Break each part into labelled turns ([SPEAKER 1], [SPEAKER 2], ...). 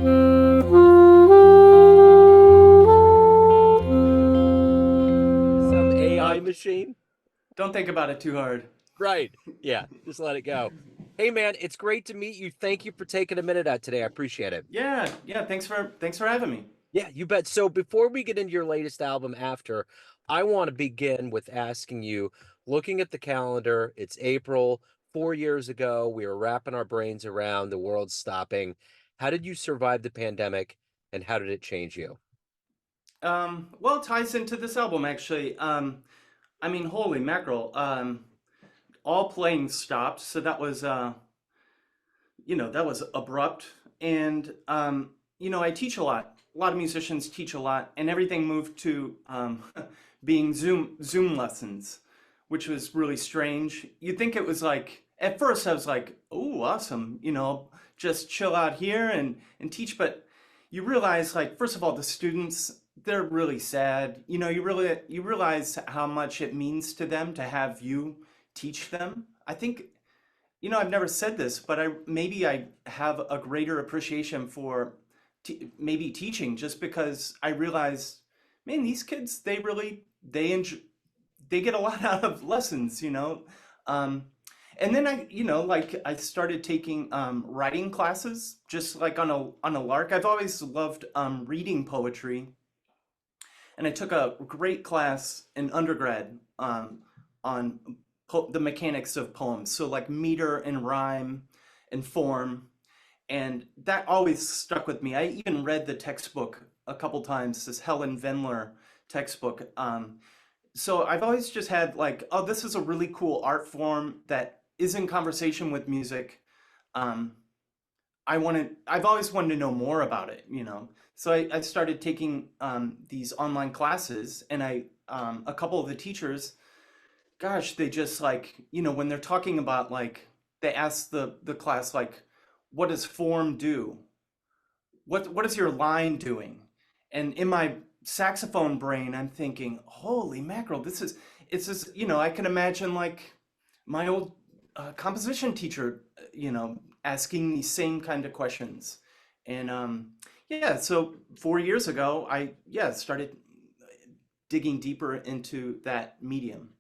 [SPEAKER 1] Some AI
[SPEAKER 2] Don't
[SPEAKER 1] machine?
[SPEAKER 2] don't think about it too hard.
[SPEAKER 1] Right. Yeah, just let it go. Hey man, it's great to meet you. Thank you for taking a minute out today. I appreciate it.
[SPEAKER 2] Yeah, yeah. Thanks for having me.
[SPEAKER 1] Yeah, you bet. So before we get into your latest album after, I want to begin with asking you, looking at the calendar, it's April, 4 years ago, we were wrapping our brains around the world stopping. How did you survive the pandemic and how did it change you?
[SPEAKER 2] Well, it ties into this album actually. I mean, holy mackerel. All playing stopped, so that was that was abrupt. And I teach a lot. A lot of musicians teach a lot, and everything moved to being Zoom lessons, which was really strange. You'd think it was like at first I was like, "Oh, awesome!" Just chill out here and teach. But you realize, like, first of all, the students they're really sad. You realize how much it means to them to have you teach them. I think I've never said this, but I have a greater appreciation for maybe teaching just because I realize, man, these kids they enjoy they get a lot out of lessons. Um, and then like I started taking writing classes just like on a lark. I've always loved reading poetry, and I took a great class in undergrad on the mechanics of poems. So like meter and rhyme and form, and that always stuck with me. I even read the textbook a couple times, this Helen Vendler textbook. So I've always just had like, oh, this is a really cool art form that is in conversation with music. Um, I've always wanted to know more about it. So I started taking these online classes, and a couple of the teachers, gosh, they just like, when they're talking about like, they ask the class like, what does form do? What is your line doing? And in my saxophone brain, I'm thinking, holy mackerel, it's just, I can imagine like my old composition teacher, asking these same kind of questions. And yeah, so 4 years ago, I started digging deeper into that medium.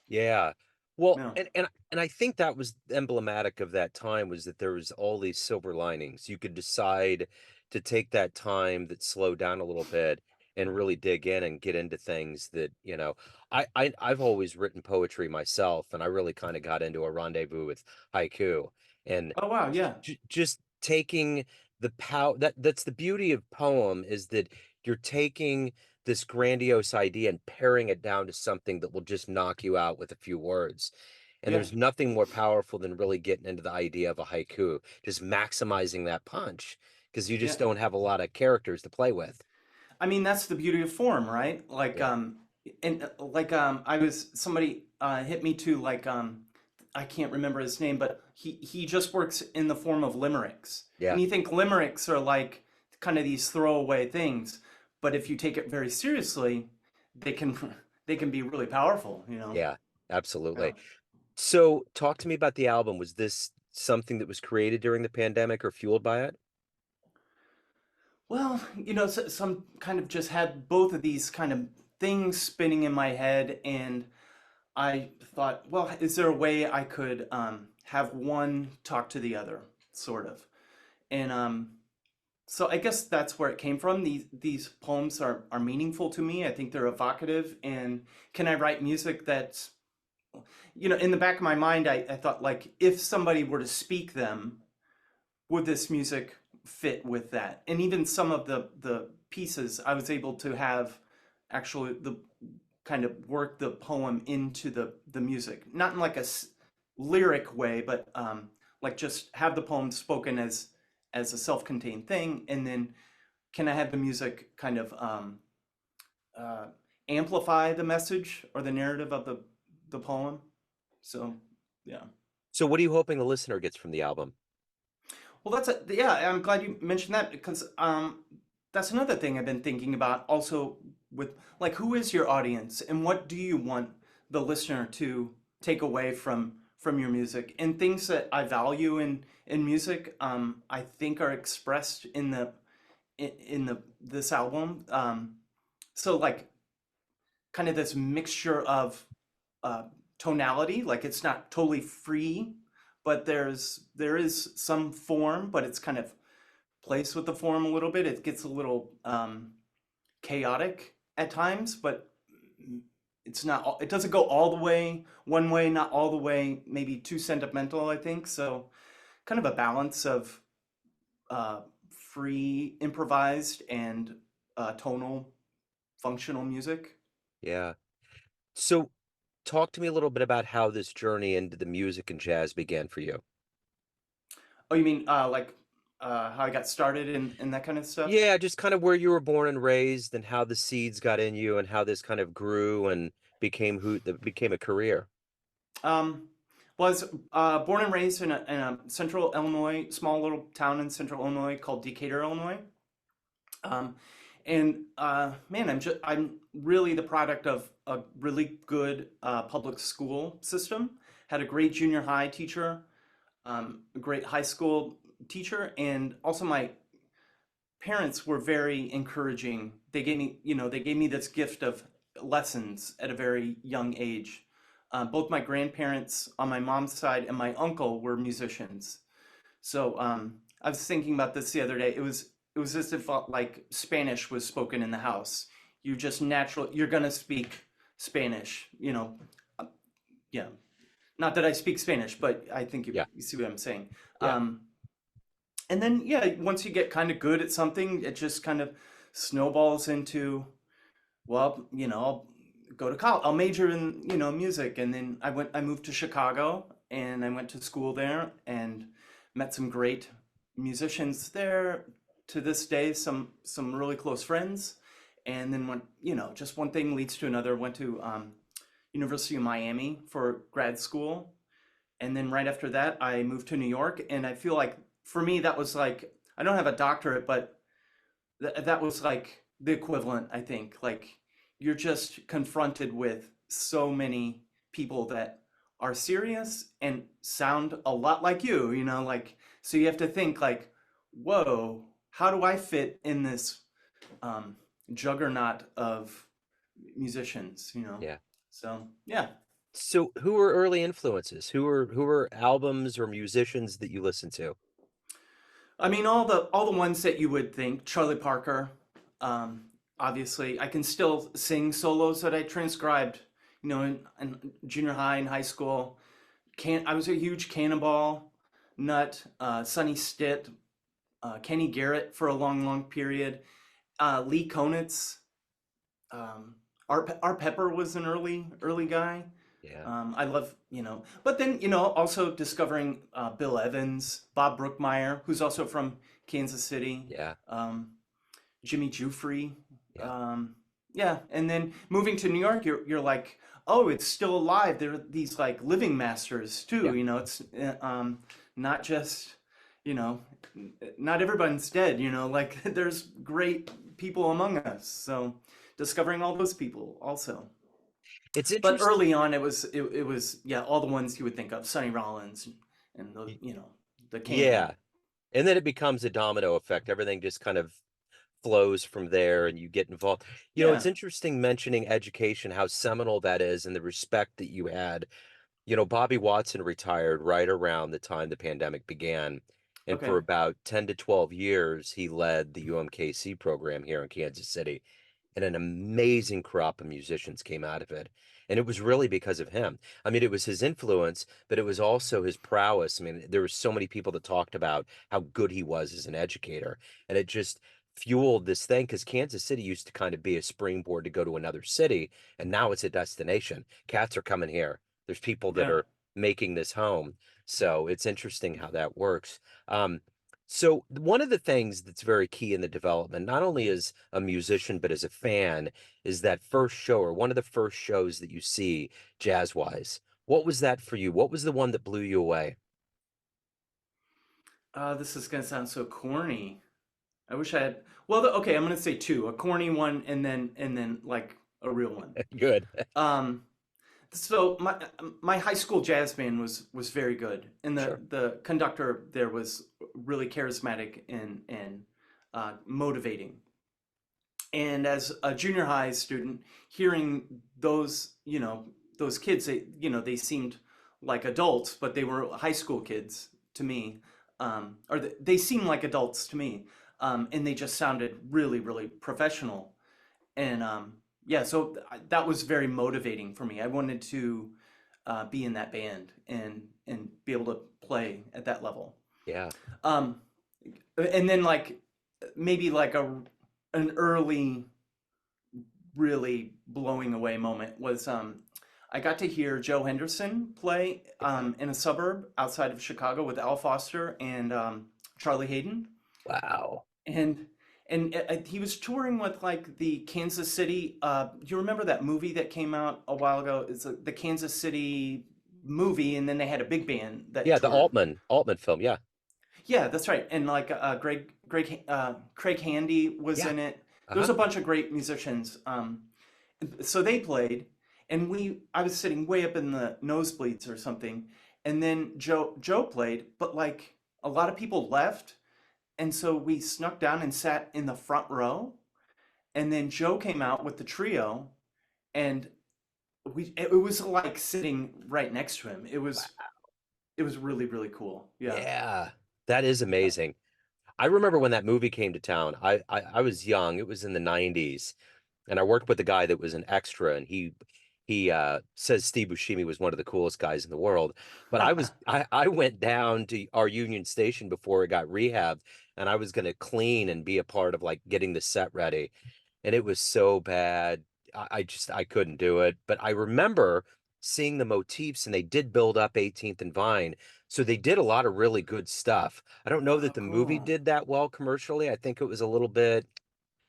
[SPEAKER 1] Yeah. Well,
[SPEAKER 2] Yeah.
[SPEAKER 1] and I think that was emblematic of that time was that there was all these silver linings. You could decide to take that time that slowed down a little bit and really dig in and get into things that, I've always written poetry myself and I really kind of got into a rendezvous with haiku and
[SPEAKER 2] Oh wow, yeah.
[SPEAKER 1] just taking the power that's the beauty of poem is that you're taking this grandiose idea and paring it down to something that will just knock you out with a few words. And
[SPEAKER 2] Yeah.
[SPEAKER 1] there's nothing more powerful than really getting into the idea of a haiku, just maximizing that punch because you
[SPEAKER 2] Yeah.
[SPEAKER 1] just don't have a lot of characters to play with.
[SPEAKER 2] I mean, that's the beauty of form, right?
[SPEAKER 1] Yeah.
[SPEAKER 2] And like I was somebody hit me too like I can't remember his name, but he just works in the form of limericks.
[SPEAKER 1] Yeah.
[SPEAKER 2] And you think limericks are like kind of these throwaway things, but if you take it very seriously, they can they can be really powerful.
[SPEAKER 1] Yeah.
[SPEAKER 2] Yeah.
[SPEAKER 1] Absolutely. So talk to me about the album. Was this something that was created during the pandemic or fueled by it?
[SPEAKER 2] Well, some kind of just had both of these kind of things spinning in my head, and I thought, well, is there a way I could have one talk to the other, sort of? And so I guess that's where it came from. These poems are meaningful to me. I think they're evocative, and can I write music that's, in the back of my mind, I thought like if somebody were to speak them, would this music fit with that? And even some of the pieces I was able to have actually the kind of work the poem into the music, not in like a lyric way, but like just have the poem spoken as a self-contained thing, and then can I have the music kind of uh, amplify the message or the narrative of the poem? So yeah.
[SPEAKER 1] So what are you hoping the listener gets from the album?
[SPEAKER 2] Well, yeah. I'm glad you mentioned that because that's another thing I've been thinking about also with like who is your audience and what do you want the listener to take away from your music and things that I value in music. I think are expressed in in the this album. So like kind of this mixture of uh, tonality, like it's not totally free, but there is some form, but it's kind of plays with the form a little bit. It gets a little chaotic at times, but it's not. It doesn't go all the way one way, not all the way. Maybe too sentimental, I think. So kind of a balance of uh, free, improvised, and tonal, functional music.
[SPEAKER 1] Yeah. So talk to me a little bit about how this journey into the music and jazz began for you.
[SPEAKER 2] Oh, you mean like how I got started in that kind of stuff?
[SPEAKER 1] Yeah, just kind of where you were born and raised and how the seeds got in you and how this kind of grew and became who that became a career.
[SPEAKER 2] Um, was born and raised in a central Illinois, small little town in central Illinois called Decatur, Illinois. Um, and man, I'm really the product of a really good public school system. Had a great junior high teacher, a great high school teacher, and also my parents were very encouraging. They gave me, they gave me this gift of lessons at a very young age. Both my grandparents on my mom's side and my uncle were musicians. So I was thinking about this the other day. It was as if like Spanish was spoken in the house. You just natural. You're gonna speak Spanish. Uh, yeah. Not that I speak Spanish, but I think
[SPEAKER 1] Yeah.
[SPEAKER 2] you see what I'm saying.
[SPEAKER 1] Yeah.
[SPEAKER 2] Um, and then yeah, once you get kind of good at something, it just kind of snowballs into, well, I'll go to college. I'll major in, music. And then I moved to Chicago and I went to school there and met some great musicians there. To this day, some really close friends. And then just one thing leads to another. Went to University of Miami for grad school. And then right after that, I moved to New York. And I feel like for me, that was like, I don't have a doctorate, but that was like the equivalent, I think. Like you're just confronted with so many people that are serious and sound a lot like like so you have to think like, whoa, how do I fit in this um, juggernaut of musicians?
[SPEAKER 1] Yeah.
[SPEAKER 2] So yeah.
[SPEAKER 1] So who were early influences? Who were albums or musicians that you listened to?
[SPEAKER 2] I mean, all the ones that you would think. Charlie Parker, um, obviously. I can still sing solos that I transcribed, in junior high and high school. I was a huge Cannonball nut. Sonny Stitt, Kenny Garrett for a long, long period. Lee Konitz, Art Pepper was an early guy.
[SPEAKER 1] Yeah.
[SPEAKER 2] I love, but then, also discovering Bill Evans, Bob Brookmeyer, who's also from Kansas City,
[SPEAKER 1] Yeah.
[SPEAKER 2] um, Jimmy Jufrey.
[SPEAKER 1] Yeah.
[SPEAKER 2] Um, yeah. And then moving to New York, you're like, oh, it's still alive. There are these like living masters too.
[SPEAKER 1] Yeah.
[SPEAKER 2] It's not just, you know, not everyone's dead, like there's great people among us. So discovering all those people also.
[SPEAKER 1] It's
[SPEAKER 2] But
[SPEAKER 1] interesting.
[SPEAKER 2] early on, it was yeah, all the ones you would think of, Sonny Rollins and the the Can.
[SPEAKER 1] Yeah. And then it becomes a domino effect. Everything just kind of flows from there and you get involved. It's
[SPEAKER 2] Yeah.
[SPEAKER 1] interesting mentioning education, how seminal that is and the respect that you had. Bobby Watson retired right around the time the pandemic began. And
[SPEAKER 2] Okay.
[SPEAKER 1] for about 10 to 12 years, he led the UMKC program here in Kansas City. And an amazing crop of musicians came out of it. And it was really because of him. I mean, it was his influence, but it was also his prowess. I mean, there were so many people that talked about how good he was as an educator. And it just fueled this thing because Kansas City used to kind of be a springboard to go to another city. And now it's a destination. Cats are coming here. There's people that
[SPEAKER 2] Yeah.
[SPEAKER 1] are making this home. So it's interesting how that works. Um, so one of the things that's very key in the development, not only as a musician, but as a fan, is that first show or one of the first shows that you see jazz-wise. What was that for you? What was the one that blew you away?
[SPEAKER 2] This is gonna sound so corny. I wish I had. Well, okay, I'm gonna say two: a corny one, and then like a real one.
[SPEAKER 1] Good.
[SPEAKER 2] Um, so my high school jazz band was very good, and the
[SPEAKER 1] Sure.
[SPEAKER 2] the conductor there was really charismatic and motivating. And as a junior high student, hearing those, those kids, they seemed like adults, but they were high school kids to me, or they seemed like adults to me, and they just sounded really, really professional. And yeah, so that was very motivating for me. I wanted to be in that band and be able to play at that level.
[SPEAKER 1] Yeah.
[SPEAKER 2] Um, and then like maybe like an early really blowing away moment was I got to hear Joe Henderson play in a suburb outside of Chicago with Al Foster and Charlie Hayden,
[SPEAKER 1] Wow.
[SPEAKER 2] and he was touring with like the Kansas City. Do you remember that movie that came out a while ago? It's the Kansas City movie, and then they had a big band that
[SPEAKER 1] Yeah, the
[SPEAKER 2] toured.
[SPEAKER 1] Altman film. Yeah.
[SPEAKER 2] Yeah, that's right. And like Craig Handy was
[SPEAKER 1] Yeah.
[SPEAKER 2] in it. There was
[SPEAKER 1] Uh-huh.
[SPEAKER 2] a bunch of great musicians. So they played, and I was sitting way up in the nosebleeds or something, and then Joe played, but like a lot of people left, and so we snuck down and sat in the front row, and then Joe came out with the trio, and it was like sitting right next to him. It was really really cool. Yeah.
[SPEAKER 1] Yeah. That is
[SPEAKER 2] Yeah.
[SPEAKER 1] amazing. I remember when that movie came to town. I was young. It was in the 90s. And I worked with a guy that was an extra, and he says Steve Buscemi was one of the coolest guys in the world. But I went down to our Union Station before it got rehabbed, and I was going to clean and be a part of like getting the set ready, and it was so bad. I couldn't do it. But I remember seeing the motifs, and they did build up 18th and Vine, so they did a lot of really good stuff. I don't know
[SPEAKER 2] Oh,
[SPEAKER 1] that the movie
[SPEAKER 2] cool.
[SPEAKER 1] did that well commercially. I think it was a little bit,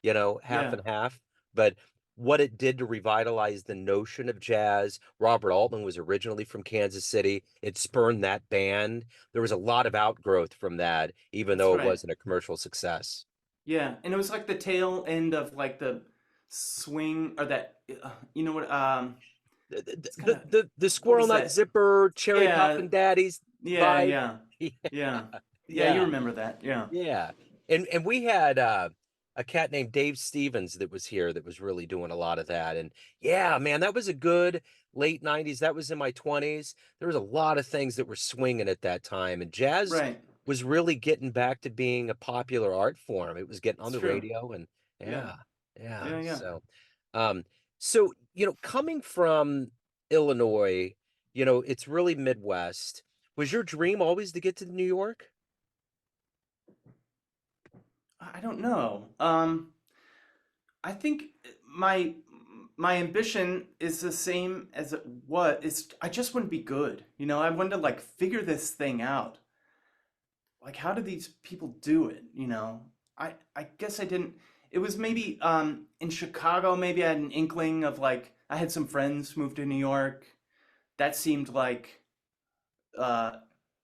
[SPEAKER 1] half
[SPEAKER 2] Yeah.
[SPEAKER 1] and half. But what it did to revitalize the notion of jazz, Robert Altman was originally from Kansas City. It spurned that band. There was a lot of outgrowth from that, even
[SPEAKER 2] That's
[SPEAKER 1] though it
[SPEAKER 2] right.
[SPEAKER 1] wasn't a commercial success.
[SPEAKER 2] Yeah, and it was like the tail end of like the swing or that you know what
[SPEAKER 1] The,
[SPEAKER 2] it's kind
[SPEAKER 1] the,
[SPEAKER 2] of
[SPEAKER 1] the, the
[SPEAKER 2] what
[SPEAKER 1] Squirrel
[SPEAKER 2] was
[SPEAKER 1] Nut
[SPEAKER 2] that?
[SPEAKER 1] Zipper, Cherry
[SPEAKER 2] Yeah,
[SPEAKER 1] Poppin' Daddies
[SPEAKER 2] yeah,
[SPEAKER 1] vibe.
[SPEAKER 2] yeah. Yeah. Yeah, you
[SPEAKER 1] Yeah.
[SPEAKER 2] remember that. Yeah.
[SPEAKER 1] Yeah. And we had a cat named Dave Stevens that was here that was really doing a lot of that. And yeah, man, that was a good late 90s. That was in my 20s. There was a lot of things that were swinging at that time, and jazz
[SPEAKER 2] Right.
[SPEAKER 1] was really getting back to being a popular art form. It was getting on
[SPEAKER 2] It's
[SPEAKER 1] the
[SPEAKER 2] true.
[SPEAKER 1] radio, and
[SPEAKER 2] Yeah.
[SPEAKER 1] yeah. Yeah.
[SPEAKER 2] Yeah, yeah.
[SPEAKER 1] Um so, coming from Illinois, it's really Midwest. Was your dream always to get to New York?
[SPEAKER 2] I don't know. I think my my ambition is the same as it was. I just wouldn't be good. I wanted to like figure this thing out. Like how do these people do it, I guess I didn't. It was maybe in Chicago, maybe I had an inkling of like I had some friends move to New York. That seemed uh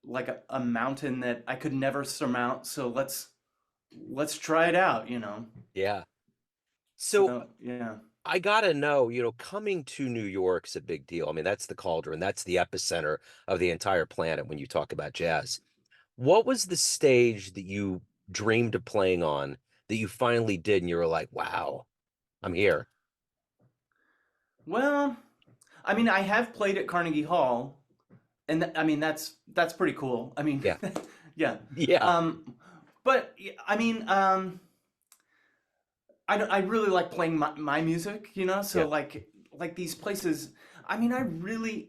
[SPEAKER 2] like a mountain that I could never surmount, so let's try it out,
[SPEAKER 1] Yeah. So
[SPEAKER 2] so yeah.
[SPEAKER 1] I gotta know, coming to New York's a big deal. I mean, that's the cauldron, that's the epicenter of the entire planet when you talk about jazz. What was the stage that you dreamed of playing on that you finally did and you were like, wow, I'm here?
[SPEAKER 2] Well, I mean, I have played at Carnegie Hall, and I mean that's pretty cool. I mean,
[SPEAKER 1] Yeah.
[SPEAKER 2] yeah.
[SPEAKER 1] Yeah.
[SPEAKER 2] Um, but I mean, I really like playing my music,
[SPEAKER 1] Yeah.
[SPEAKER 2] So like these places. I mean, I really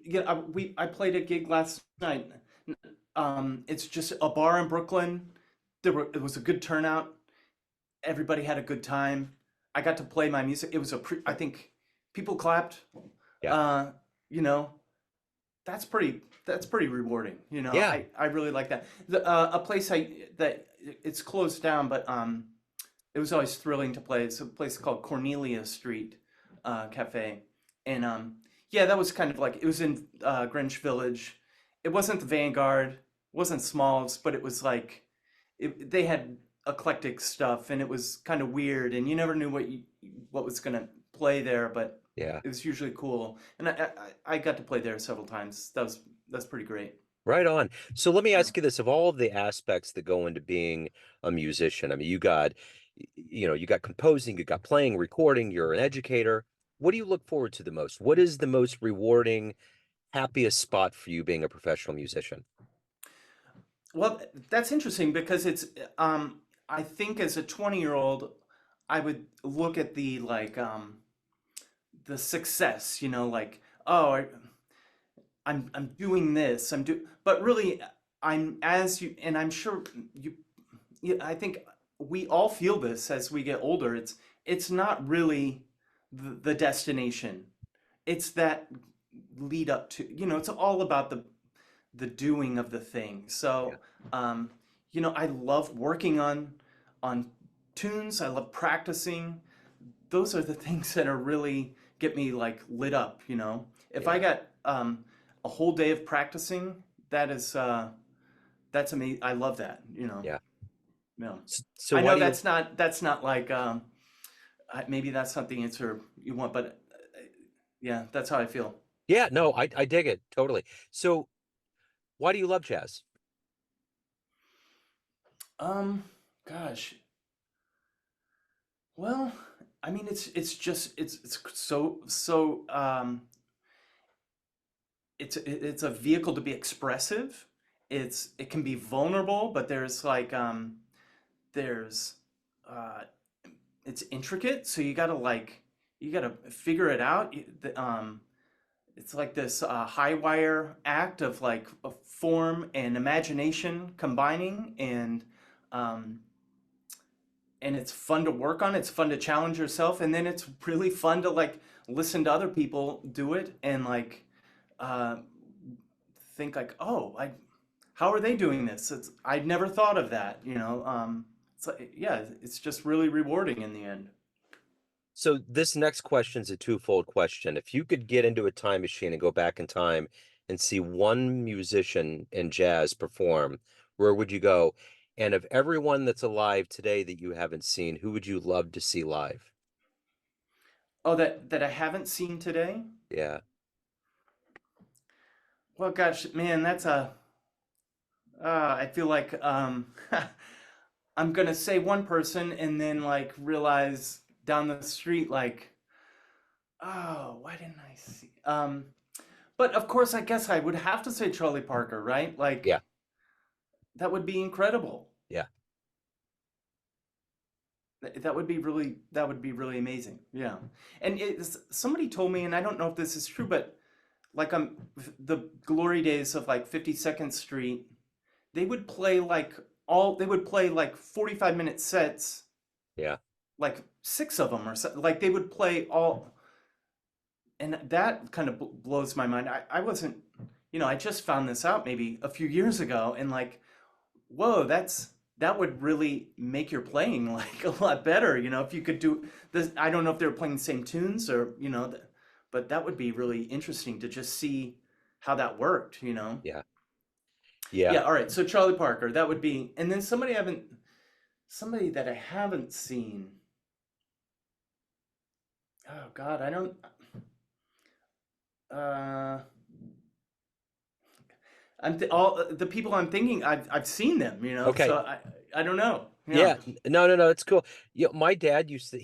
[SPEAKER 2] I played a gig last night. It's just a bar in Brooklyn. It was a good turnout. Everybody had a good time. I got to play my music. It was I think people clapped.
[SPEAKER 1] Yeah.
[SPEAKER 2] Uh, you know, that's pretty rewarding.
[SPEAKER 1] Yeah.
[SPEAKER 2] I really like that. A place that it's closed down, but it was always thrilling to play. It's a place called Cornelia Street Cafe, and yeah, that was kind of like it was in Greenwich Village. It wasn't the Vanguard, it wasn't Smalls, but it was like they had eclectic stuff, and it was kind of weird, and you never knew what was gonna play there, but
[SPEAKER 1] Yeah.
[SPEAKER 2] it was usually cool, and I got to play there several times. That's pretty great.
[SPEAKER 1] Right on. So let me
[SPEAKER 2] Yeah.
[SPEAKER 1] ask you this, of all of the aspects that go into being a musician, I mean, you got You got composing, you got playing, recording, you're an educator. What do you look forward to the most? What is the most rewarding, happiest spot for you being a professional musician?
[SPEAKER 2] Well, that's interesting because I think as a 20-year-old, I would look at the success, like, oh, I'm doing this, but really, I'm as you, and I'm sure you, I think we all feel this as we get older. It's not really the destination. It's that lead up to, it's all about the doing of the thing.
[SPEAKER 1] Yeah,
[SPEAKER 2] So, um, I love working on tunes. I love practicing. Those are the things that are really get me like lit up. If I
[SPEAKER 1] yeah,
[SPEAKER 2] got a whole day of practicing, that's amazing. I love that.
[SPEAKER 1] yeah.
[SPEAKER 2] No,
[SPEAKER 1] So
[SPEAKER 2] I
[SPEAKER 1] why
[SPEAKER 2] know
[SPEAKER 1] do you
[SPEAKER 2] that's not like maybe that's not the answer you want, but yeah, that's how I feel.
[SPEAKER 1] Yeah, no, I dig it totally. So why do you love jazz?
[SPEAKER 2] Um, Gosh, well, I mean, it's just it's so it's a vehicle to be expressive. It can be vulnerable, but there's uh it's intricate, so you gotta figure it out. It's like this high wire act of like a form and imagination combining, um, and it's fun to work on. It's fun to challenge yourself, and then it's really fun to like listen to other people do it and like uh, think like, oh, how are they doing this? I'd never thought of that. It's like, yeah, it's just really rewarding in the end.
[SPEAKER 1] So this next question is a twofold question. If you could get into a time machine and go back in time and see one musician in jazz perform, where would you go? And of everyone that's alive today that you haven't seen, who would you love to see live?
[SPEAKER 2] Oh, that I haven't seen today.
[SPEAKER 1] Yeah.
[SPEAKER 2] Well, gosh, man, I feel like I'm gonna say one person and then like realize down the street like, oh, why didn't I see? But of course, I guess I would have to say Charlie Parker, right?
[SPEAKER 1] Yeah.
[SPEAKER 2] Like that would be incredible.
[SPEAKER 1] Yeah.
[SPEAKER 2] That would be really amazing. Yeah. And somebody told me, and I don't know if this is true, but like the glory days of like 52nd Street, they would play like 45-minute sets,
[SPEAKER 1] Yeah.
[SPEAKER 2] like six of them or so. Like they would play all, and that kind of blows my mind. I wasn't, I just found this out maybe a few years ago, and like, whoa, that would really make your playing like a lot better, if you could do this. I don't know if they were playing the same tunes or, but that would be really interesting to just see how that worked.
[SPEAKER 1] Yeah. Yeah.
[SPEAKER 2] Yeah, all right. So Charlie Parker, that would be, and then somebody that I haven't seen. Oh God, I don't. Uh, all the people I'm thinking, I've seen them,
[SPEAKER 1] Okay.
[SPEAKER 2] so I don't know. Yeah.
[SPEAKER 1] Yeah. No, no, no, it's cool. My dad used to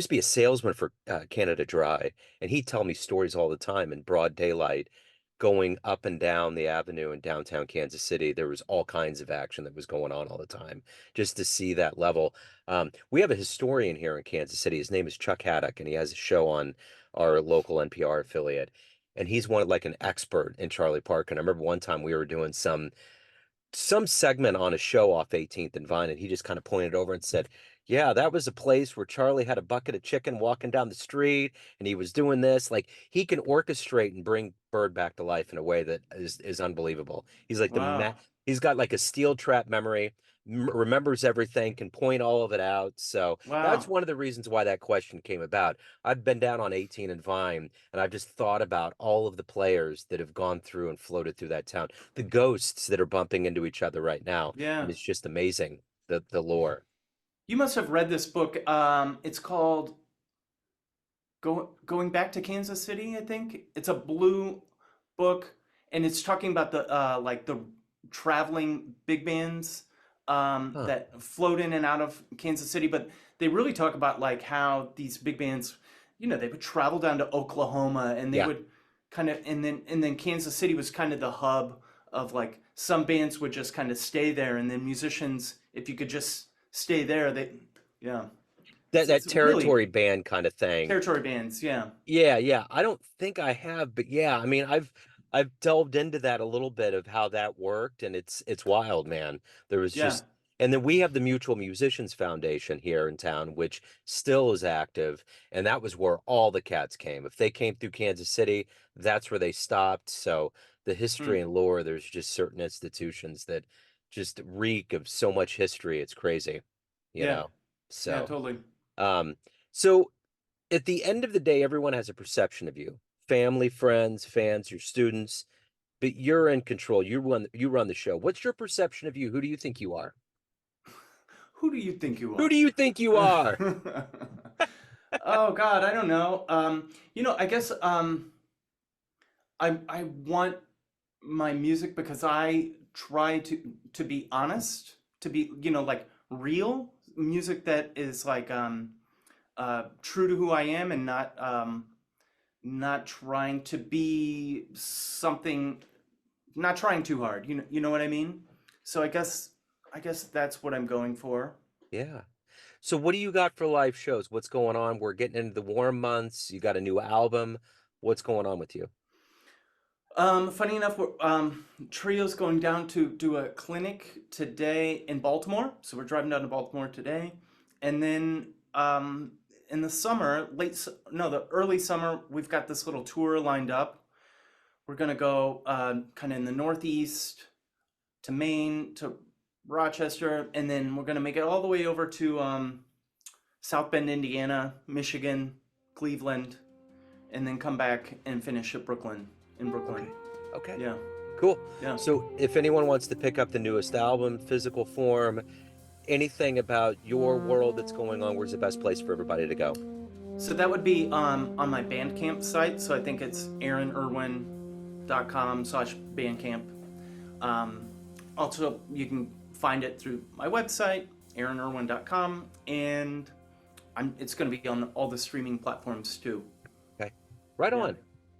[SPEAKER 1] be a salesman for Canada Dry, and he'd tell me stories all the time in broad daylight, going up and down the avenue in downtown Kansas City. There was all kinds of action that was going on all the time, just to see that level. We have a historian here in Kansas City. His name is Chuck Haddock, and he has a show on our local NPR affiliate. And he's one like an expert in Charlie Parker. And I remember one time we were doing some segment on a show off 18th and Vine, and he just kind of pointed over and said, "Yeah, that was a place where Charlie had a bucket of chicken walking down the street, and he was doing this. Like he can orchestrate and bring Bird back to life in a way that is unbelievable. He's like
[SPEAKER 2] Wow.
[SPEAKER 1] he's got like a steel trap memory, remembers everything, can point all of it out. So that's
[SPEAKER 2] Wow.
[SPEAKER 1] one of the reasons why that question came about. I've been down on 18 and Vine, and I've just thought about all of the players that have gone through and floated through that town, the ghosts that are bumping into each other right now,
[SPEAKER 2] Yeah.
[SPEAKER 1] and it's just amazing the lore.
[SPEAKER 2] You must have read this book. It's called Going Back to Kansas City, I think. It's a blue book, and it's talking about the like the traveling big bands
[SPEAKER 1] Huh.
[SPEAKER 2] that float in and out of Kansas City, but they really talk about like how these big bands, they would travel down to Oklahoma and they
[SPEAKER 1] Yeah.
[SPEAKER 2] would kind of, and then Kansas City was kind of the hub of like some bands would just kind of stay there, and then musicians, if you could just stay there, yeah,
[SPEAKER 1] That
[SPEAKER 2] it's really
[SPEAKER 1] territory band kind of thing.
[SPEAKER 2] territory bands, yeah,
[SPEAKER 1] Yeah, yeah. I don't think I have, but yeah, I mean, I've delved into that a little bit of how that worked, and it's wild, man. There was
[SPEAKER 2] yeah,
[SPEAKER 1] just, and then we have the Mutual Musicians Foundation here in town, which still is active, and that was where all the cats came. If they came through Kansas City, that's where they stopped. So the history
[SPEAKER 2] mm,
[SPEAKER 1] and lore, there's just certain institutions that just reek of so much history. It's crazy, you
[SPEAKER 2] yeah,
[SPEAKER 1] know.
[SPEAKER 2] yeah,
[SPEAKER 1] So,
[SPEAKER 2] totally.
[SPEAKER 1] um, so at the end of the day, everyone has a perception of you. Family, friends, fans, your students, but you're in control. You run the show. What's your perception of you? Who do you think you are?
[SPEAKER 2] Who do you think you
[SPEAKER 1] Who
[SPEAKER 2] are?
[SPEAKER 1] do you think you are?
[SPEAKER 2] Oh God, I don't know. I guess I want my music because I try to be honest, to be, like real music that is like true to who I am, and not trying to be something, not trying too hard. You know what I mean? So I guess that's what I'm going for.
[SPEAKER 1] Yeah. So what do you got for live shows? What's going on? We're getting into the warm months. You got a new album. What's going on with you?
[SPEAKER 2] Funny enough, Trio's going down to do a clinic today in Baltimore. So we're driving down to Baltimore today. And then in the summer, no, the early summer, we've got this little tour lined up. We're going to go kind of in the Northeast to Maine, to Rochester, and then we're going to make it all the way over to South Bend, Indiana, Michigan, Cleveland, and then come back and finish at in Brooklyn.
[SPEAKER 1] Okay. Okay.
[SPEAKER 2] Yeah,
[SPEAKER 1] Cool.
[SPEAKER 2] yeah.
[SPEAKER 1] So if anyone wants to pick up the newest album, physical form, anything about your world that's going on, where's the best place for everybody to go?
[SPEAKER 2] So that would be on my Bandcamp site. So I think it's aaronirwin.com/Bandcamp. Also, you can find it through my website, aaronirwin.com, and it's going to be on all the streaming platforms too.
[SPEAKER 1] Okay. Right
[SPEAKER 2] Yeah.
[SPEAKER 1] on.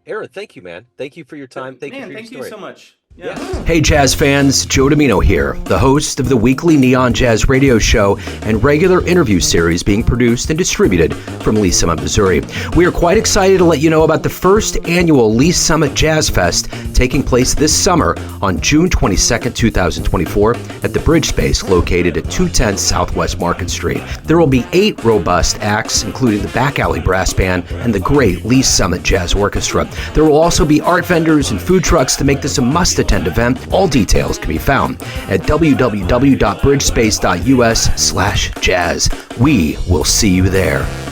[SPEAKER 1] Aaron, thank you, man. Thank you for your time. Thank you
[SPEAKER 2] Man,
[SPEAKER 1] for your
[SPEAKER 2] thank you
[SPEAKER 1] story.
[SPEAKER 2] so much.
[SPEAKER 1] Yeah.
[SPEAKER 2] Yeah.
[SPEAKER 3] Hey jazz fans, Joe Domino here, the host of the weekly Neon Jazz radio show and regular interview series being produced and distributed from Lee Summit, Missouri. We are quite excited to let you know about the first annual Lee Summit Jazz Fest taking place this summer on June 22nd, 2024 at the Bridge Space located at 210 Southwest Market Street. There will be 8 robust acts, including the Back Alley Brass Band and the great Lee Summit Jazz Orchestra. There will also be art vendors and food trucks to make this a must-attend event. All details can be found at www.bridgespace.us/jazz. We will see you there.